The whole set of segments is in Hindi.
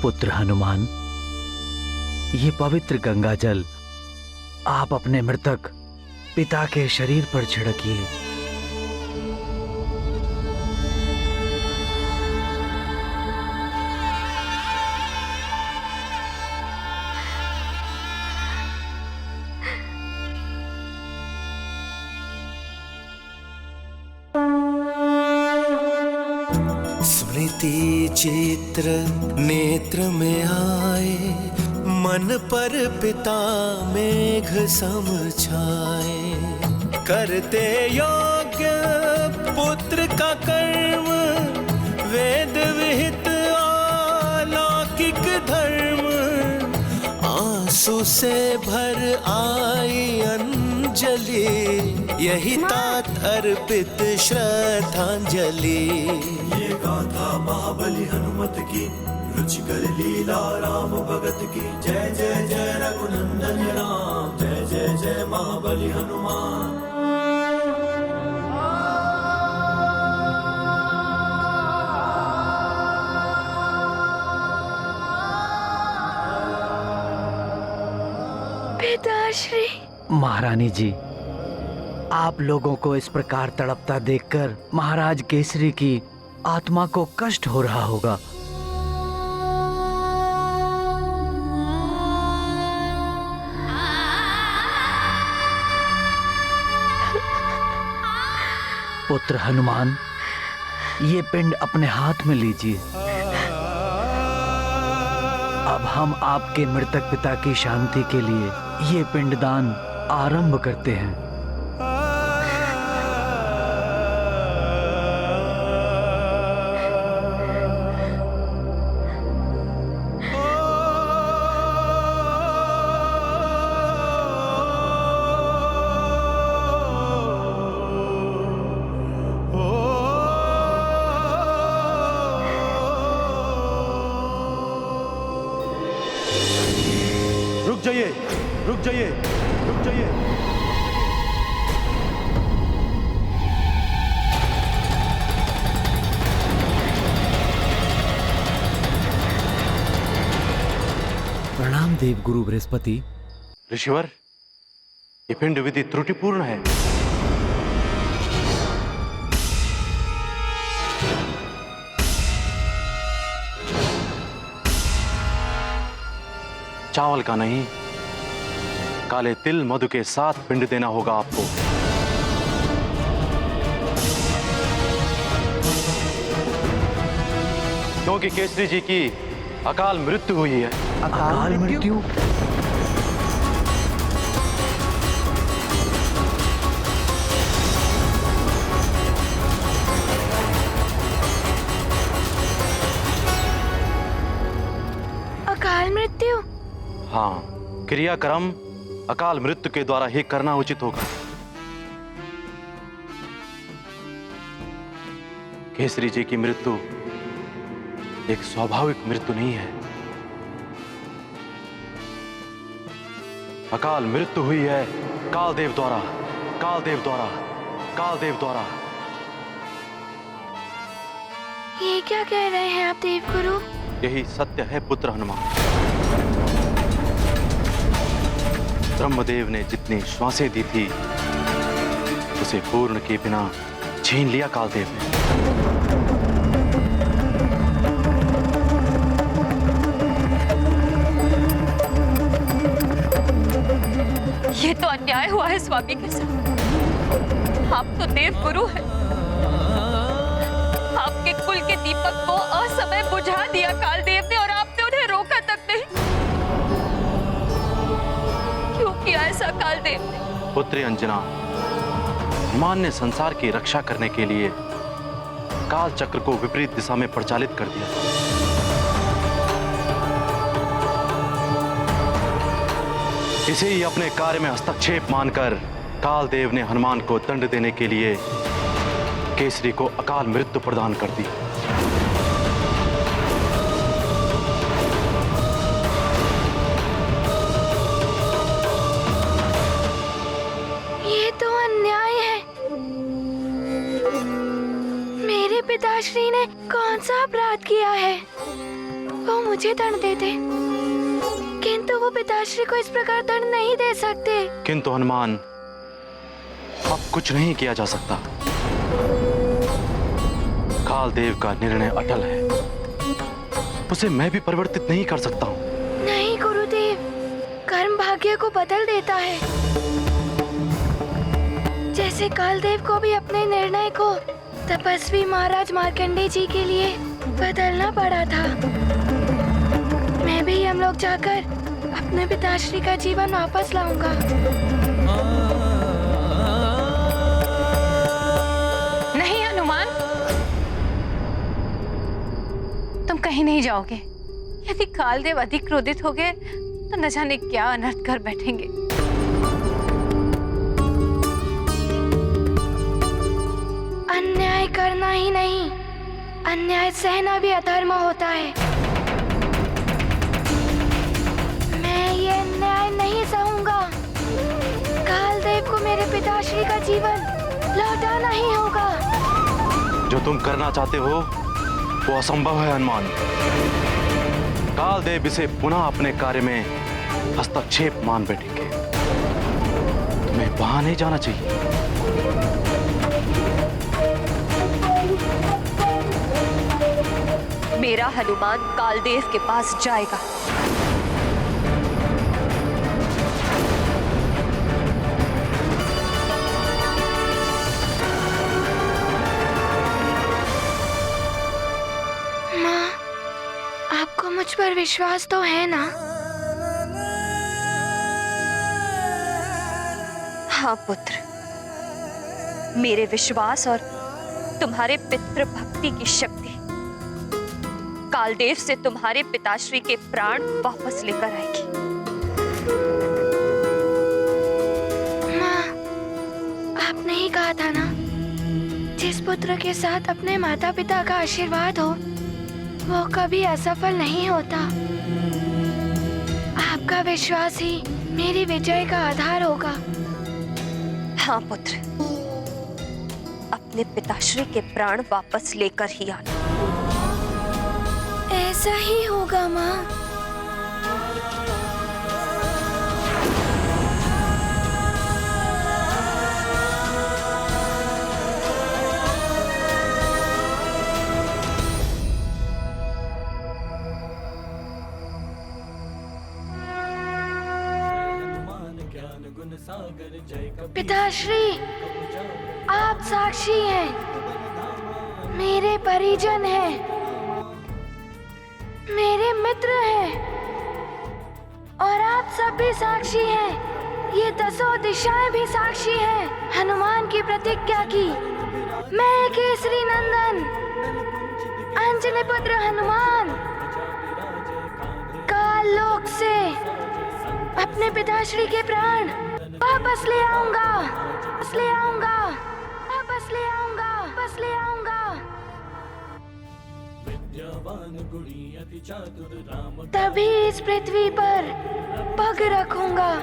पुत्र हनुमान, ये पवित्र गंगा जल आप अपने मृतक पिता के शरीर पर छिड़किए। स्मृति चित्र नेत्र में आए, मन पर पिता मेघ सम छाए। करते योग्य पुत्र का कर्म, वेद विहित अलौकिक धर्म। आंसू से भर आई अंजलि, यही तात अर्पित श्रद्धांजलि। ये गाथा महाबली हनुमत की, रुचिकर लीला राम भगत की। जय जय जय रघुनंदन राम, जय जय जय महाबली हनुमान। पिताश्री। महारानी जी, आप लोगों को इस प्रकार तड़पता देखकर महाराज केसरी की आत्मा को कष्ट हो रहा होगा। पुत्र हनुमान, ये पिंड अपने हाथ में लीजिए। अब हम आपके मृतक पिता की शांति के लिए ये पिंडदान आरंभ करते हैं। रुक जाइए, रुक जाइए। प्रणाम देव गुरु बृहस्पति। ऋषिवर, ये पिंड विधि त्रुटिपूर्ण है। चावल का नहीं, काले तिल मधु के साथ पिंड देना होगा आपको। क्योंकि केसरी जी की अकाल मृत्यु हुई है। अकाल मृत्यु? अकाल मृत्यु? हाँ, क्रियाक्रम अकाल मृत्यु के द्वारा ही करना उचित होगा। केसरी जी की मृत्यु एक स्वाभाविक मृत्यु नहीं है। अकाल मृत्यु हुई है कालदेव द्वारा, कालदेव द्वारा, कालदेव द्वारा। ये क्या कह रहे हैं आप देवगुरु? यही सत्य है पुत्र हनुमान। ब्रह्मदेव ने जितनी श्वासें दी थी, उसे पूर्ण के बिना छीन लिया कालदेव ने। ये तो अन्याय हुआ है स्वामी के साथ। आप तो देव गुरु हैं। आपके कुल के दीपक को असमय बुझा दिया कालदेव ने, और आपने उन्हें रोका तक नहीं। क्यों किया ऐसा कालदेव ने? पुत्री अंजना, हनुमान ने संसार की रक्षा करने के लिए काल चक्र को विपरीत दिशा में प्रचालित कर दिया। इसे ही अपने कार्य में हस्तक्षेप मानकर कालदेव ने हनुमान को दंड देने के लिए केसरी को अकाल मृत्यु प्रदान कर दी। ये तो अन्याय है। मेरे पिताश्री ने कौन सा अपराध किया है? वो मुझे दंड देते, किंतु वो पिताश्री को इस प्रकार दंड नहीं दे सकते। किंतु हनुमान, अब कुछ नहीं किया जा सकता। कालदेव का निर्णय अटल है, उसे मैं भी परिवर्तित नहीं कर सकता हूँ। नहीं गुरुदेव, कर्म भाग्य को बदल देता है। जैसे कालदेव को भी अपने निर्णय को तपस्वी महाराज मार्कंडेय जी के लिए बदलना पड़ा था। मैं भी यमलोक जाकर अपने पिताश्री का जीवन वापस लाऊंगा। नहीं हनुमान, तुम कहीं नहीं जाओगे। यदि कालदेव अधिक क्रोधित हो गए तो न जाने क्या अनर्थ कर बैठेंगे। अन्याय करना ही नहीं, अन्याय सहना भी अधर्म होता है। मैं ये अन्याय नहीं सहूंगा। कालदेव को मेरे पिताश्री का जीवन लौटाना ही होगा। जो तुम करना चाहते हो वो असंभव है हनुमान। कालदेव इसे पुनः अपने कार्य में हस्तक्षेप मान बैठेंगे। तुम्हें वहां नहीं जाना चाहिए। मेरा हनुमान कालदेव के पास जाएगा। माँ, आपको मुझ पर विश्वास तो है ना? हाँ पुत्र, मेरे विश्वास और तुम्हारे पितृ भक्ति की शक्ति कालदेव से तुम्हारे पिताश्री के प्राण वापस लेकर आएगी। माँ, आपने ही कहा था ना, जिस पुत्र के साथ अपने माता पिता का आशीर्वाद हो वो कभी असफल नहीं होता। आपका विश्वास ही मेरी विजय का आधार होगा। हाँ पुत्र, अपने पिताश्री के प्राण वापस लेकर ही आना। ऐसा ही होगा माँ। पिताश्री, आप साक्षी हैं, मेरे परिजन हैं, मेरे मित्र हैं, और आप सब भी साक्षी हैं। ये 10 दिशाएं भी साक्षी हैं हनुमान की प्रतिज्ञा की। मैं केसरी नंदन अंजनी पुत्र हनुमान काल लोक से अपने पिताश्री के प्राण वापस ले आऊंगा, वापस ले आऊंगा, वापस ले आऊंगा, वापस ले आऊंगा। तभी इस पृथ्वी पर पग रखूंगा।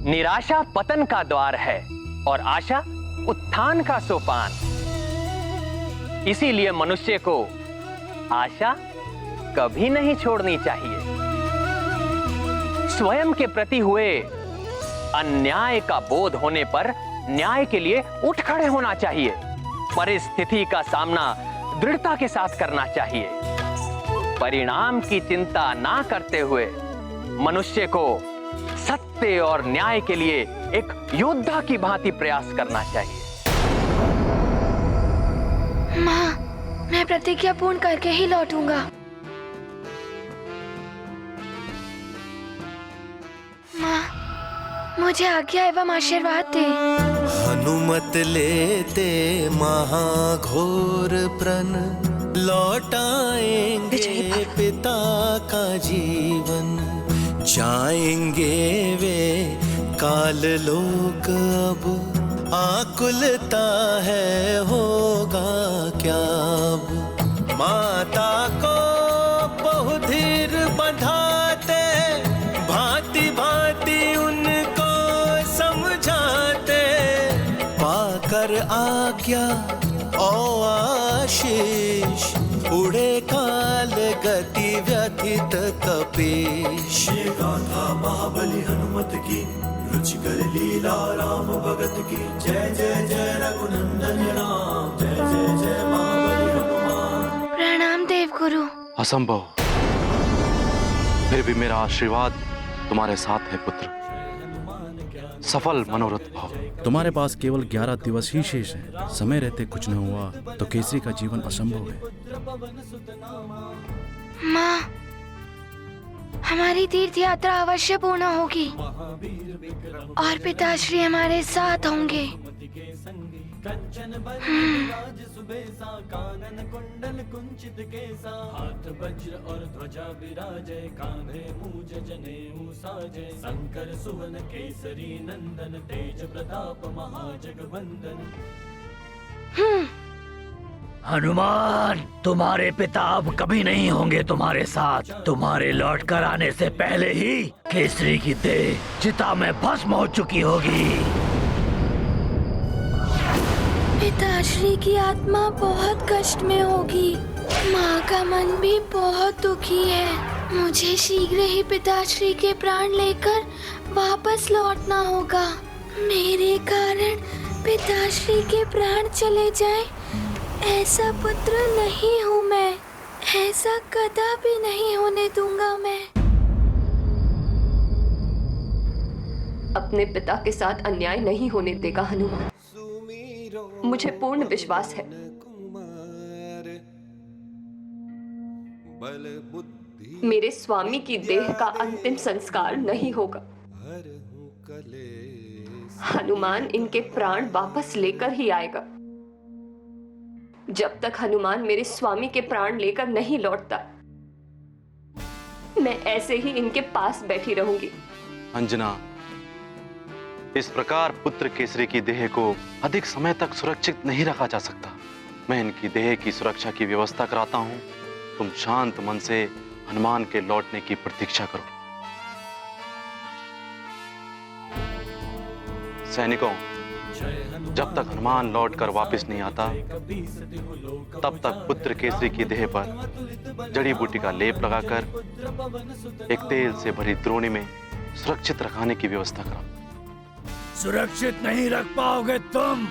निराशा पतन का द्वार है और आशा उत्थान का सोपान। इसीलिए मनुष्य को आशा कभी नहीं छोड़नी चाहिए। स्वयं के प्रति हुए अन्याय का बोध होने पर न्याय के लिए उठ खड़े होना चाहिए। परिस्थिति का सामना दृढ़ता के साथ करना चाहिए। परिणाम की चिंता ना करते हुए मनुष्य को सत्य और न्याय के लिए एक योद्धा की भांति प्रयास करना चाहिए। माँ, मैं प्रतिज्ञा पूर्ण करके ही लौटूंगा। माँ, मुझे आज्ञा एवं आशीर्वाद दे। हनुमत लेते महाघोर प्रण, लौटाएंगे पिता का जीवन। जाएंगे वे काल लोक अब, आकुलता है होगा क्या अब। माता को बहुधीर बंधाते, भांति भांति उनको समझाते। अति व्यथित कपीश। ये गाथा महाबली हनुमत की, रुचिकर लीला राम भगत की। जय जय जय रघुनंदन राम, जय जय जय महाबली हनुमान। प्रणाम देवगुरु। असंभव, फिर भी मेरा आशीर्वाद तुम्हारे साथ है पुत्र। सफल मनोरथ भाव। तुम्हारे पास केवल 11 दिवस ही शेष है। समय रहते कुछ न हुआ तो केसरी का जीवन असंभव है। माँ, हमारी तीर्थ यात्रा अवश्य पूर्ण होगी और पिताश्री हमारे साथ होंगे। कानन कुंडल कुंचित केसा, हाथ वज्र और ध्वजा विराजय। कांधे मूज जनेऊ साजय, शंकर सुवन केसरी नंदन। तेज प्रताप महाजगवंदन। हनुमान, तुम्हारे पिता अब कभी नहीं होंगे तुम्हारे साथ। तुम्हारे लौट कर आने से पहले ही केसरी की देह चिता में भस्म हो चुकी होगी। पिताश्री की आत्मा बहुत कष्ट में होगी। माँ का मन भी बहुत दुखी है। मुझे शीघ्र ही पिताश्री के प्राण लेकर वापस लौटना होगा। मेरे कारण पिताश्री के प्राण चले जाए, ऐसा पुत्र नहीं हूँ मैं। ऐसा कदापि नहीं होने दूंगा मैं। अपने पिता के साथ अन्याय नहीं होने देगा हनुमान। मुझे पूर्ण विश्वास है। मेरे स्वामी की देह का अंतिम संस्कार नहीं होगा। हनुमान इनके प्राण वापस लेकर ही आएगा। जब तक हनुमान मेरे स्वामी के प्राण लेकर नहीं लौटता, मैं ऐसे ही इनके पास बैठी रहूंगी। अंजना, इस प्रकार पुत्र केसरी की देह को अधिक समय तक सुरक्षित नहीं रखा जा सकता। मैं इनकी देह की सुरक्षा की व्यवस्था कराता हूं। तुम शांत मन से हनुमान के लौटने की प्रतीक्षा करो। सैनिकों, जब तक हनुमान लौटकर वापस नहीं आता, तब तक पुत्र केसरी की देह पर जड़ी बूटी का लेप लगाकर एक तेल से भरी द्रोणी में सुरक्षित रखने की व्यवस्था करो। सुरक्षित नहीं रख पाओगे तुम।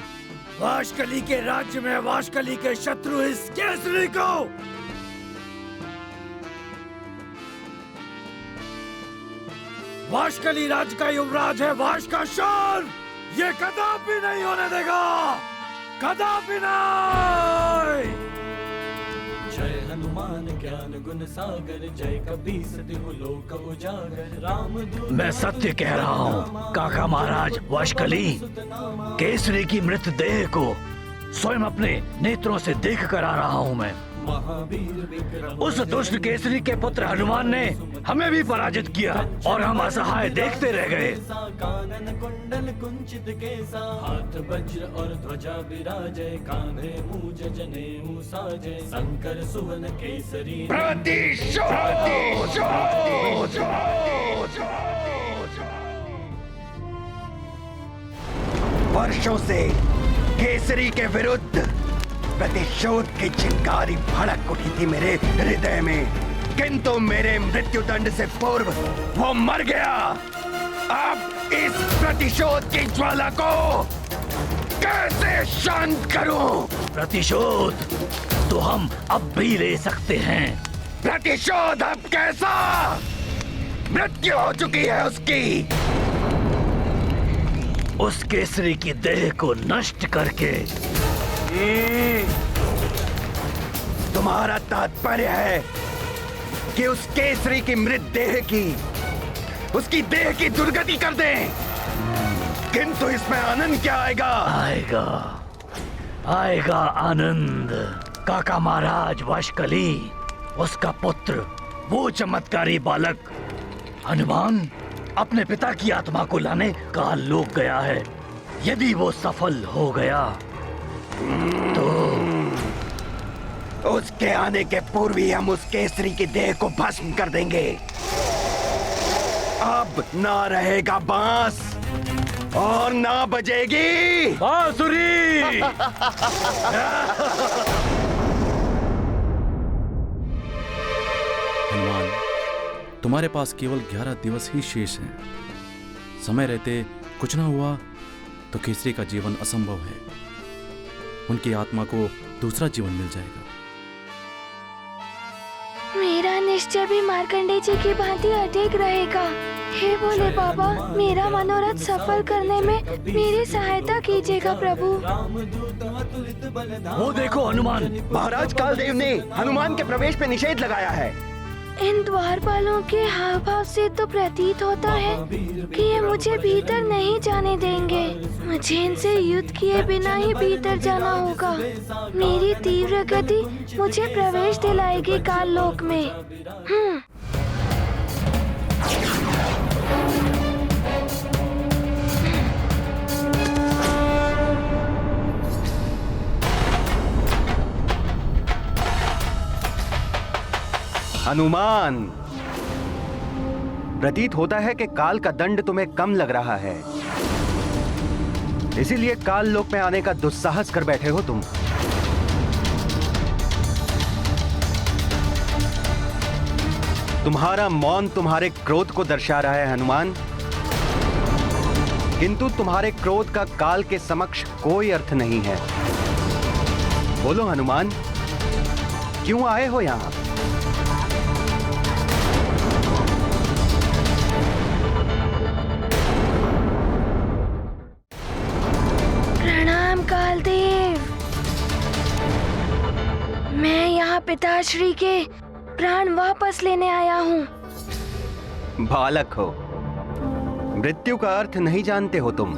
वाशकली के राज्य में वाशकली के शत्रु इस केसरी को। वाशकली राज्य का युवराज है वाश का शान। ये कदापि नहीं होने देगा, कदापि नहीं। जय हनुमान ज्ञान गुण सागर, जय कपीस तिहु लोक उजागर। राम दूत मैं सत्य कह रहा हूँ काका महाराज। वाशकली केसरी की मृत देह को स्वयं अपने नेत्रों से देख कर आ रहा हूँ मैं। महावीर विक्रम, उस दुष्ट केसरी के पुत्र हनुमान ने हमें भी पराजित किया और हम असहाय देखते रह गए। कानन कुंडल कुंचित केसा, हाथ वज्र और ध्वजा विराजय। कांधे मूज जनेऊ साजय, शंकर सुवन केसरी। वर्षों से केसरी के विरुद्ध प्रतिशोध की चिंगारी भड़क उठी थी मेरे हृदय में, किंतु मेरे मृत्युदंड से पूर्व वो मर गया। अब इस प्रतिशोध की ज्वाला को कैसे शांत करूं? प्रतिशोध तो हम अब भी ले सकते हैं। प्रतिशोध अब कैसा? मृत्यु हो चुकी है उसकी। उस केसरी की देह को नष्ट करके। तुम्हारा तात्पर्य है कि उस केसरी की मृत देह की, उसकी देह की दुर्गति कर दें, किंतु इसमें आनंद क्या आएगा? आएगा आनंद। काका महाराज वाशकली, उसका पुत्र, वो चमत्कारी बालक हनुमान अपने पिता की आत्मा को लाने काल लोक गया है। यदि वो सफल हो गया तो उसके आने के पूर्व ही हम उस केसरी की देह को भस्म कर देंगे। अब ना रहेगा बांस और ना बजेगी बांसुरी। हनुमान, तुम्हारे पास केवल 11 दिवस ही शेष हैं। समय रहते कुछ ना हुआ तो केसरी का जीवन असंभव है। उनकी आत्मा को दूसरा जीवन मिल जाएगा। मेरा निश्चय भी मार्कंडेय जी की भांति अडिग रहेगा। हे भोले बाबा, मेरा मनोरथ सफल करने में मेरी सहायता कीजिएगा प्रभु। वो देखो हनुमान। महाराज कालदेव ने हनुमान के प्रवेश पे निषेध लगाया है। इन द्वारपालों के हाव भाव से तो प्रतीत होता है कि ये मुझे भीतर नहीं जाने देंगे। मुझे इनसे युद्ध किए बिना ही भीतर जाना होगा। मेरी तीव्र गति मुझे प्रवेश दिलाएगी काल लोक में। हनुमान, प्रतीत होता है कि काल का दंड तुम्हें कम लग रहा है, इसीलिए काल लोक में आने का दुस्साहस कर बैठे हो तुम। तुम्हारा मौन तुम्हारे क्रोध को दर्शा रहा है हनुमान, किंतु तुम्हारे क्रोध का काल के समक्ष कोई अर्थ नहीं है। बोलो हनुमान, क्यों आए हो यहां? कालदेव, मैं यहाँ पिताश्री के प्राण वापस लेने आया हूँ। बालक हो, मृत्यु का अर्थ नहीं जानते हो तुम।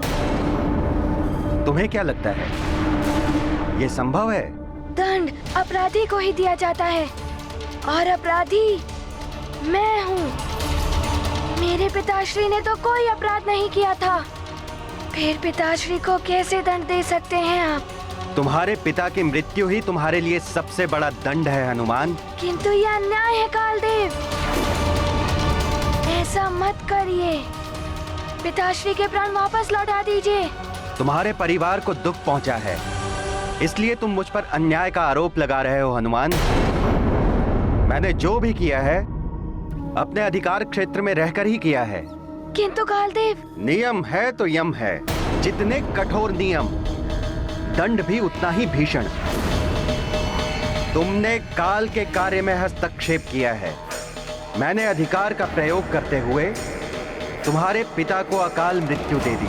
तुम्हें क्या लगता है ये संभव है? दंड अपराधी को ही दिया जाता है और अपराधी मैं हूँ। मेरे पिताश्री ने तो कोई अपराध नहीं किया था, फिर पिताश्री को कैसे दंड दे सकते हैं आप? तुम्हारे पिता की मृत्यु ही तुम्हारे लिए सबसे बड़ा दंड है हनुमान। किंतु यह अन्याय है कालदेव, ऐसा मत करिए। पिताश्री के प्राण वापस लौटा दीजिए। तुम्हारे परिवार को दुख पहुंचा है, इसलिए तुम मुझ पर अन्याय का आरोप लगा रहे हो हनुमान। मैंने जो भी किया है अपने अधिकार क्षेत्र में रहकर ही किया है। किंतु कालदेव, नियम है तो यम है। जितने कठोर नियम, दंड भी उतना ही भीषण। तुमने काल के कार्य में हस्तक्षेप किया है। मैंने अधिकार का प्रयोग करते हुए तुम्हारे पिता को अकाल मृत्यु दे दी।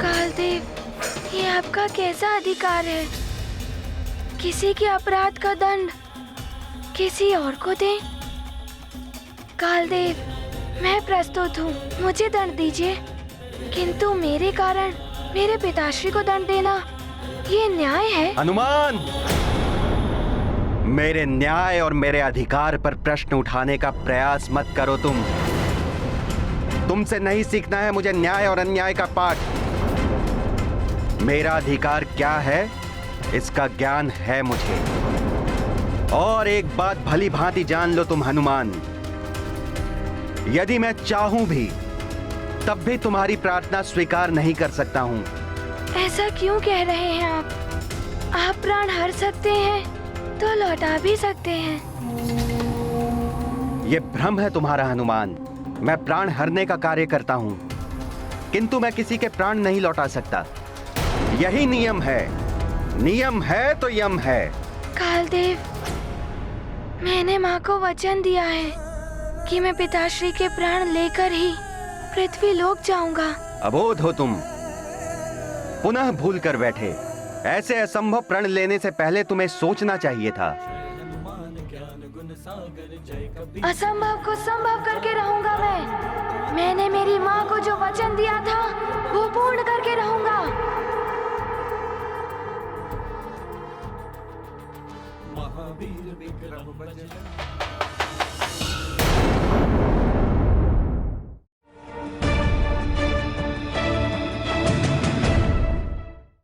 कालदेव, ये आपका कैसा अधिकार है? किसी के अपराध का दंड किसी और को दें? कालदेव, मैं प्रस्तुत हूँ, मुझे दंड दीजिए, किंतु मेरे कारण मेरे पिताश्री को दंड देना ये न्याय है? हनुमान, मेरे न्याय और मेरे अधिकार पर प्रश्न उठाने का प्रयास मत करो तुम। तुमसे नहीं सीखना है मुझे न्याय और अन्याय का पाठ। मेरा अधिकार क्या है इसका ज्ञान है मुझे। और एक बात भली भांति जान लो तुम हनुमान, यदि मैं चाहूं भी तब भी तुम्हारी प्रार्थना स्वीकार नहीं कर सकता हूं। ऐसा क्यों कह रहे हैं आप? आप प्राण हर सकते हैं तो लौटा भी सकते हैं। ये भ्रम है तुम्हारा हनुमान। मैं प्राण हरने का कार्य करता हूं, किंतु मैं किसी के प्राण नहीं लौटा सकता। यही नियम है। नियम है तो यम है। कालदेव, मैंने माँ को वचन दिया है कि मैं पिताश्री के प्राण लेकर ही पृथ्वी लोक जाऊंगा। अबोध हो तुम, पुनः भूल कर बैठे। ऐसे असंभव प्रण लेने से पहले तुम्हें सोचना चाहिए था। असंभव को संभव करके रहूंगा मैंने मेरी माँ को जो वचन दिया था वो पूर्ण करके रहूंगा। महावीर विक्रम बजरंग